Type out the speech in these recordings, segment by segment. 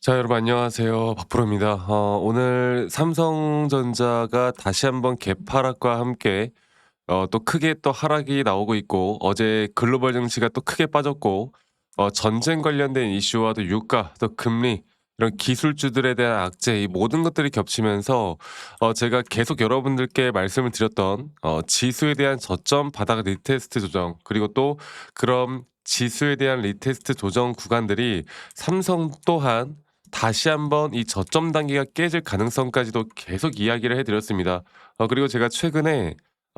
자, 여러분 안녕하세요. 박프로입니다. 오늘 삼성전자가 다시 한번 개파락과 함께 또 크게 또 하락이 나오고 있고, 어제 글로벌 증시가 또 크게 빠졌고, 전쟁 관련된 이슈와 또 유가, 또 금리, 이런 기술주들에 대한 악재, 이 모든 것들이 겹치면서 제가 계속 여러분들께 말씀을 드렸던 지수에 대한 저점 바닥 리테스트 조정, 그리고 또 그런 지수에 대한 리테스트 조정 구간들이 삼성 또한 다시 한번 이 저점 단계가 깨질 가능성까지도 계속 이야기를 해 드렸습니다. 그리고 제가 최근에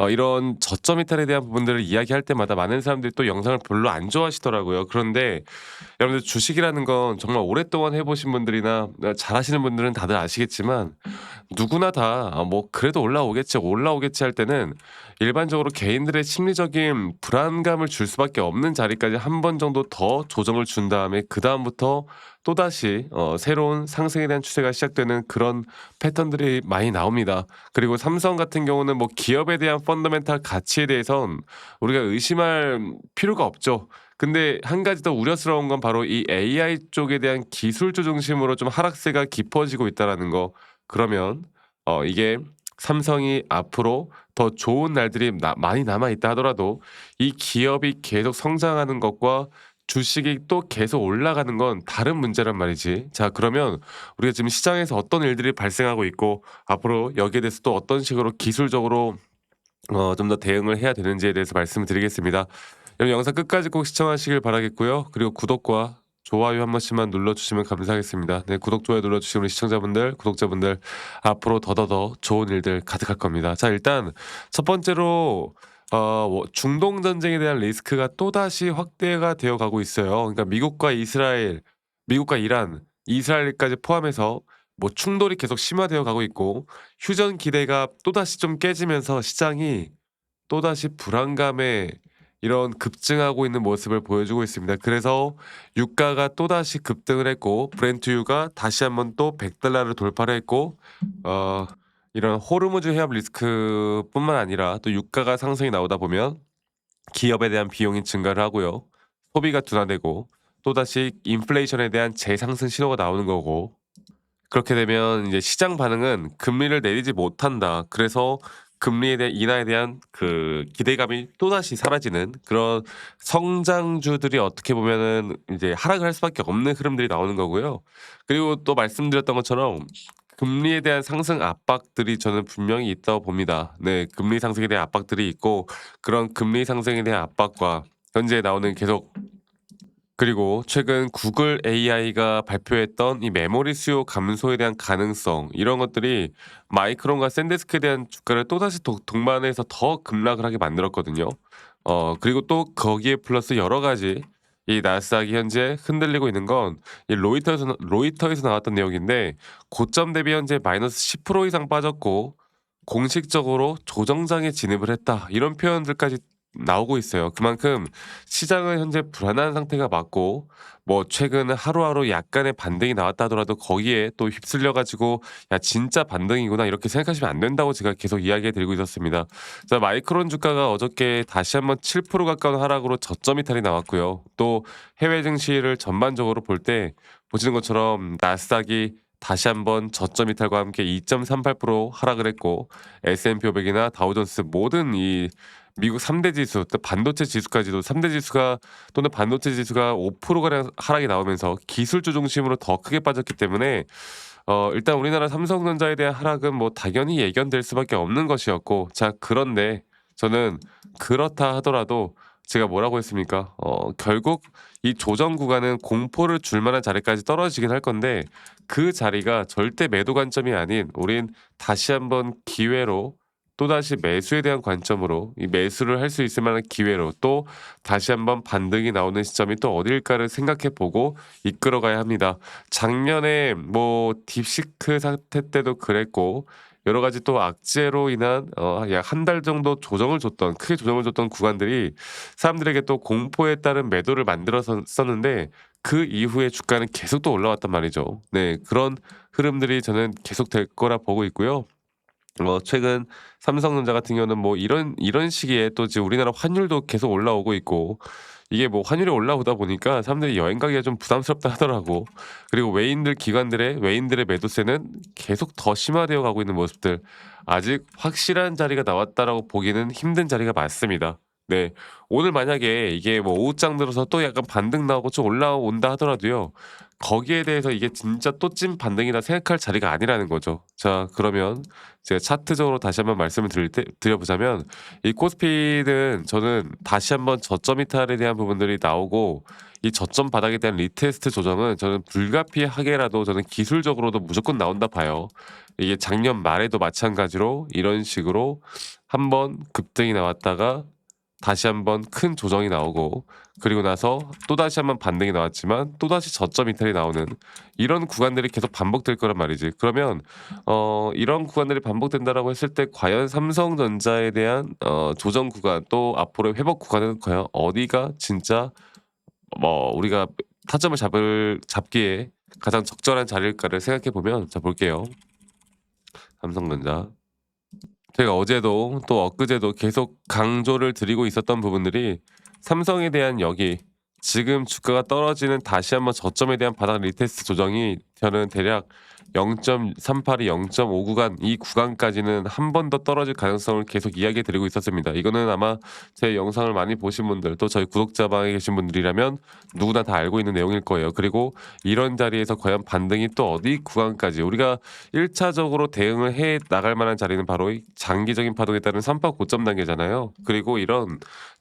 이런 저점 이탈에 대한 부분들을 이야기할 때마다 많은 사람들이 또 영상을 별로 안 좋아하시더라고요. 그런데 여러분들 주식이라는 건 정말 오랫동안 해 보신 분들이나 잘하시는 분들은 다들 아시겠지만, 누구나 다 뭐 '그래도 올라오겠지, 올라오겠지.' 할 때는 일반적으로 개인들의 심리적인 불안감을 줄 수밖에 없는 자리까지 한 번 정도 더 조정을 준 다음에 그다음부터 또다시 새로운 상승에 대한 추세가 시작되는 그런 패턴들이 많이 나옵니다. 그리고 삼성 같은 경우는 뭐 기업에 대한 펀더멘탈 가치에 대해선 우리가 의심할 필요가 없죠. 근데 한 가지 더 우려스러운 건 바로 이 AI 쪽에 대한 기술주 중심으로 좀 하락세가 깊어지고 있다라는 거. 그러면 이게 삼성이 앞으로 더 좋은 날들이 많이 남아 있다 하더라도 이 기업이 계속 성장하는 것과 주식이 또 계속 올라가는 건 다른 문제란 말이지. 자, 그러면 우리가 지금 시장에서 어떤 일들이 발생하고 있고, 앞으로 여기에 대해서 또 어떤 식으로 기술적으로 좀 더 대응을 해야 되는지에 대해서 말씀을 드리겠습니다. 여러분 영상 끝까지 꼭 시청하시길 바라겠고요. 그리고 구독과 좋아요 한 번씩만 눌러주시면 감사하겠습니다. 네, 구독, 좋아요 눌러주시면 우리 시청자분들, 구독자분들 앞으로 더더더 좋은 일들 가득할 겁니다. 자, 일단 첫 번째로 중동 전쟁에 대한 리스크가 또다시 확대가 되어 가고 있어요. 그러니까 미국과 이스라엘, 미국과 이란, 이스라엘까지 포함해서 뭐 충돌이 계속 심화되어 가고 있고, 휴전 기대가 또다시 좀 깨지면서 시장이 또다시 불안감에 이런 급증하고 있는 모습을 보여주고 있습니다. 그래서 유가가 또다시 급등을 했고, 브렌트유가 다시 한번 또 $100를 돌파를 했고, 어 이런 호르무즈 해협 리스크뿐만 아니라 또 유가가 상승이 나오다 보면 기업에 대한 비용이 증가를 하고요. 소비가 둔화되고, 또다시 인플레이션에 대한 재상승 신호가 나오는 거고, 그렇게 되면 이제 시장 반응은 '금리를 내리지 못한다.' 그래서 금리에 대한 인하에 대한 그 기대감이 또다시 사라지는 그런 성장주들이 어떻게 보면은 이제 하락을 할 수밖에 없는 흐름들이 나오는 거고요. 그리고 또 말씀드렸던 것처럼 금리에 대한 상승 압박들이 저는 분명히 있다고 봅니다. 네. 금리 상승에 대한 압박들이 있고, 그런 금리 상승에 대한 압박과 현재 나오는 계속, 그리고 최근 구글 AI가 발표했던 이 메모리 수요 감소에 대한 가능성, 이런 것들이 마이크론과 샌디스크에 대한 주가를 또다시 동반해서 더 급락을 하게 만들었거든요. 그리고 또 거기에 플러스 여러 가지 이 나스닥이 현재 흔들리고 있는 건 이 로이터에서 나왔던 내용인데, 고점 대비 현재 마이너스 10% 이상 빠졌고 공식적으로 조정장에 진입을 했다, 이런 표현들까지 나오고 있어요. 그만큼 시장은 현재 불안한 상태가 맞고, 뭐 최근 하루하루 약간의 반등이 나왔다 하더라도 거기에 또 휩쓸려 가지고 '야, 진짜 반등이구나.' 이렇게 생각하시면 안 된다고 제가 계속 이야기해 드리고 있었습니다. 자, 마이크론 주가가 어저께 다시 한번 7% 가까운 하락으로 저점 이탈이 나왔고요. 또 해외 증시를 전반적으로 볼 때 보시는 것처럼 나스닥이 다시 한번 저점 이탈과 함께 2.38% 하락을 했고, S&P 500이나 다우존스 모든 이 미국 3대 지수, 또 반도체 지수까지도 3대 지수가 또는 반도체 지수가 5% 가량 하락이 나오면서 기술주 중심으로 더 크게 빠졌기 때문에 일단 우리나라 삼성전자에 대한 하락은 뭐 당연히 예견될 수밖에 없는 것이었고, 자, 그런데 저는 그렇다 하더라도 제가 뭐라고 했습니까? 결국 이 조정 구간은 공포를 줄 만한 자리까지 떨어지긴 할 건데, 그 자리가 절대 매도 관점이 아닌, 우린 다시 한번 기회로, 또다시 매수에 대한 관점으로, 이 매수를 할 수 있을 만한 기회로, 또 다시 한번 반등이 나오는 시점이 또 어딜까를 생각해 보고 이끌어 가야 합니다. 작년에 뭐 딥시크 사태 때도 그랬고, 여러 가지 또 악재로 인한 약 한 달 정도 조정을 줬던, 크게 조정을 줬던 구간들이 사람들에게 또 공포에 따른 매도를 만들어서 었는데, 그 이후에 주가는 계속 또 올라왔단 말이죠. 네. 그런 흐름들이 저는 계속될 거라 보고 있고요. 최근 삼성전자 같은 경우는 뭐 이런 시기에 또 지금 우리나라 환율도 계속 올라오고 있고, 이게 뭐 환율이 올라오다 보니까 사람들이 여행 가기가 좀 부담스럽다 하더라고. 그리고 외인들의 매도세는 계속 더 심화되어 가고 있는 모습들. 아직 확실한 자리가 나왔다라고 보기는 힘든 자리가 많습니다. 네. 오늘 만약에 이게 뭐 오후장 들어서 또 약간 반등 나오고 좀 올라온다 하더라도요. 거기에 대해서 이게 진짜 또 찐 반등이다 생각할 자리가 아니라는 거죠. 자, 그러면 제가 차트적으로 다시 한번 말씀을 드려보자면 이 코스피는 저는 다시 한번 저점 이탈에 대한 부분들이 나오고 이 저점 바닥에 대한 리테스트 조정은 저는 불가피하게라도 저는 기술적으로도 무조건 나온다 봐요. 이게 작년 말에도 마찬가지로 이런 식으로 한번 급등이 나왔다가 다시 한번 큰 조정이 나오고 그리고 나서 또다시 한번 반등이 나왔지만 또다시 저점 이탈이 나오는 이런 구간들이 계속 반복될 거란 말이지. 그러면 이런 구간들이 반복된다라고 했을 때 과연 삼성전자에 대한 조정 구간 또 앞으로의 회복 구간은 과연 어디가 진짜 뭐 우리가 타점을 잡기에 가장 적절한 자리일까를 생각해 보면 자 볼게요. 삼성전자. 제가 어제도 또 엊그제도 계속 강조를 드리고 있었던 부분들이 삼성에 대한 여기 지금 주가가 떨어지는 다시 한번 저점에 대한 바닥 리테스트 조정이 저는 대략 0.382, 0.5 구간 이 구간까지는 한 번 더 떨어질 가능성을 계속 이야기해 드리고 있었습니다. 이거는 아마 제 영상을 많이 보신 분들 또 저희 구독자방에 계신 분들이라면 누구나 다 알고 있는 내용일 거예요. 그리고 이런 자리에서 과연 반등이 또 어디 구간까지 우리가 1차적으로 대응을 해 나갈 만한 자리는 바로 이 장기적인 파동에 따른 삼파 고점 단계잖아요. 그리고 이런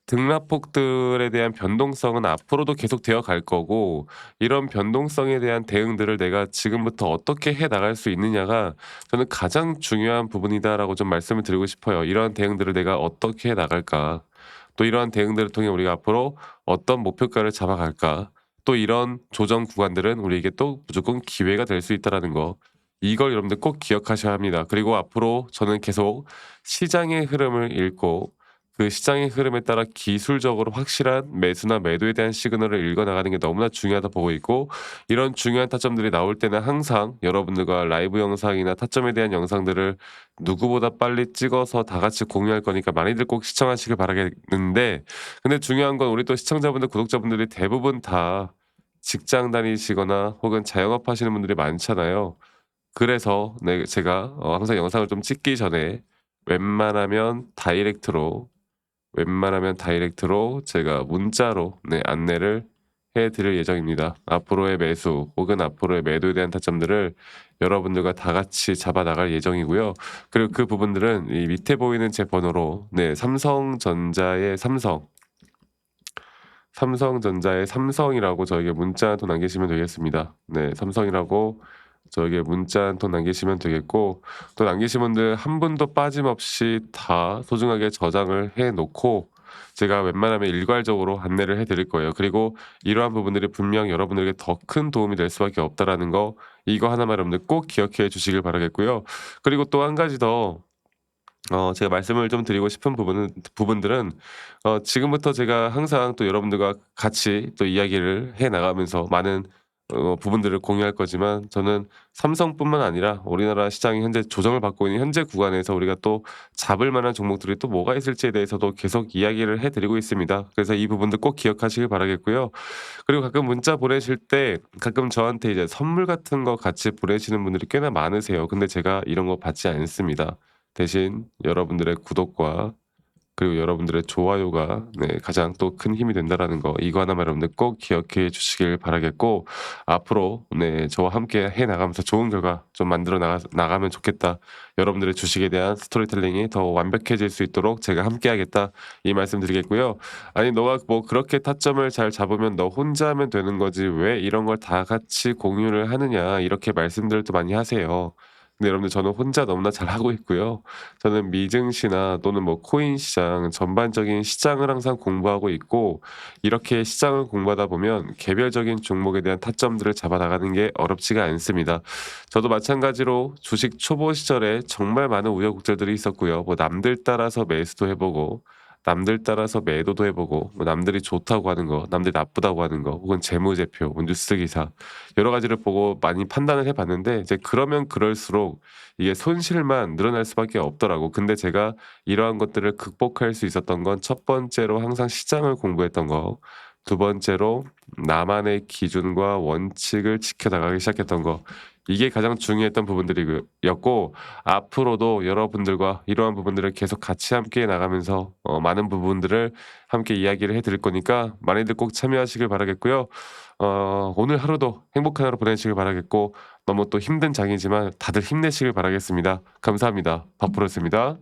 등락폭들에 대한 변동성은 앞으로도 계속 되어 갈 거고 이런 변동성에 대한 대응들을 내가 지금부터 어떻게 해 나갈 수 있느냐가 저는 가장 중요한 부분이다라고 좀 말씀을 드리고 싶어요. 이러한 대응들을 내가 어떻게 해 나갈까? 또 이러한 대응들을 통해 우리가 앞으로 어떤 목표가를 잡아갈까? 또 이런 조정 구간들은 우리에게 또 무조건 기회가 될 수 있다라는 거. 이걸 여러분들 꼭 기억하셔야 합니다. 그리고 앞으로 저는 계속 시장의 흐름을 읽고 그 시장의 흐름에 따라 기술적으로 확실한 매수나 매도에 대한 시그널을 읽어 나가는 게 너무나 중요하다 보고 있고 이런 중요한 타점들이 나올 때는 항상 여러분들과 라이브 영상이나 타점에 대한 영상들을 누구보다 빨리 찍어서 다 같이 공유할 거니까 많이들 꼭 시청하시길 바라겠는데 근데 중요한 건 우리 또 시청자분들 구독자분들이 대부분 다 직장 다니시거나 혹은 자영업 하시는 분들이 많잖아요. 그래서 네 제가 항상 영상을 좀 찍기 전에 웬만하면 다이렉트로 제가 문자로 네 안내를 해 드릴 예정입니다. 앞으로의 매수 혹은 앞으로의 매도에 대한 타점들을 여러분들과 다 같이 잡아 나갈 예정이고요. 그리고 그 부분들은 이 밑에 보이는 제 번호로 네 삼성전자의 삼성이라고 저에게 문자 한 통 남기시면 되겠습니다. 네 삼성이라고 저에게 문자 한 통 남기시면 되겠고 또 남기신 분들 한 분도 빠짐없이 다 소중하게 저장을 해 놓고 제가 웬만하면 일괄적으로 안내를 해 드릴 거예요. 그리고 이러한 부분들이 분명 여러분들에게 더 큰 도움이 될 수밖에 없다라는 거 이거 하나만 여러분들 꼭 기억해 주시길 바라겠고요. 그리고 또 한 가지 더 제가 말씀을 좀 드리고 싶은 부분들은 지금부터 제가 항상 또 여러분들과 같이 또 이야기를 해 나가면서 많은 부분들을 공유할 거지만 저는 삼성뿐만 아니라 우리나라 시장이 현재 조정을 받고 있는 현재 구간에서 우리가 또 잡을 만한 종목들이 또 뭐가 있을지에 대해서도 계속 이야기를 해 드리고 있습니다. 그래서 이 부분들 꼭 기억하시길 바라겠고요. 그리고 가끔 문자 보내실 때 가끔 저한테 이제 선물 같은 거 같이 보내시는 분들이 꽤나 많으세요. 근데 제가 이런 거 받지 않습니다. 대신 여러분들의 구독과 그리고 여러분들의 좋아요가 네 가장 또 큰 힘이 된다라는 거 이거 하나만 여러분들 꼭 기억해 주시길 바라겠고 앞으로 네 저와 함께 해 나가면서 좋은 결과 좀 만들어 나가면 좋겠다. 여러분들의 주식에 대한 스토리텔링이 더 완벽해질 수 있도록 제가 함께 하겠다. 이 말씀 드리겠고요. 아니 너가 뭐 그렇게 타점을 잘 잡으면 너 혼자 하면 되는 거지 왜 이런 걸 다 같이 공유를 하느냐 이렇게 말씀들을 또 많이 하세요. 근데 여러분들 저는 혼자 너무나 잘하고 있고요. 저는 미증시나 또는 뭐 코인 시장 전반적인 시장을 항상 공부하고 있고 이렇게 시장을 공부하다 보면 개별적인 종목에 대한 타점들을 잡아 나가는 게 어렵지가 않습니다. 저도 마찬가지로 주식 초보 시절에 정말 많은 우여곡절들이 있었고요. 뭐 남들 따라서 매수도 해보고 남들 따라서 매도도 해보고 뭐 남들이 좋다고 하는 거, 남들이 나쁘다고 하는 거, 혹은 재무제표, 뭐 뉴스 기사 여러 가지를 보고 많이 판단을 해봤는데 이제 그러면 그럴수록 이게 손실만 늘어날 수밖에 없더라고. 근데 제가 이러한 것들을 극복할 수 있었던 건 첫 번째로 항상 시장을 공부했던 거, 두 번째로 나만의 기준과 원칙을 지켜나가기 시작했던 거. 이게 가장 중요했던 부분들이었고 앞으로도 여러분들과 이러한 부분들을 계속 같이 함께 나가면서 많은 부분들을 함께 이야기를 해 드릴 거니까 많이들 꼭 참여하시길 바라겠고요. 오늘 하루도 행복한 하루 보내시길 바라겠고 너무 또 힘든 장이지만 다들 힘내시길 바라겠습니다. 감사합니다. 박프로였습니다.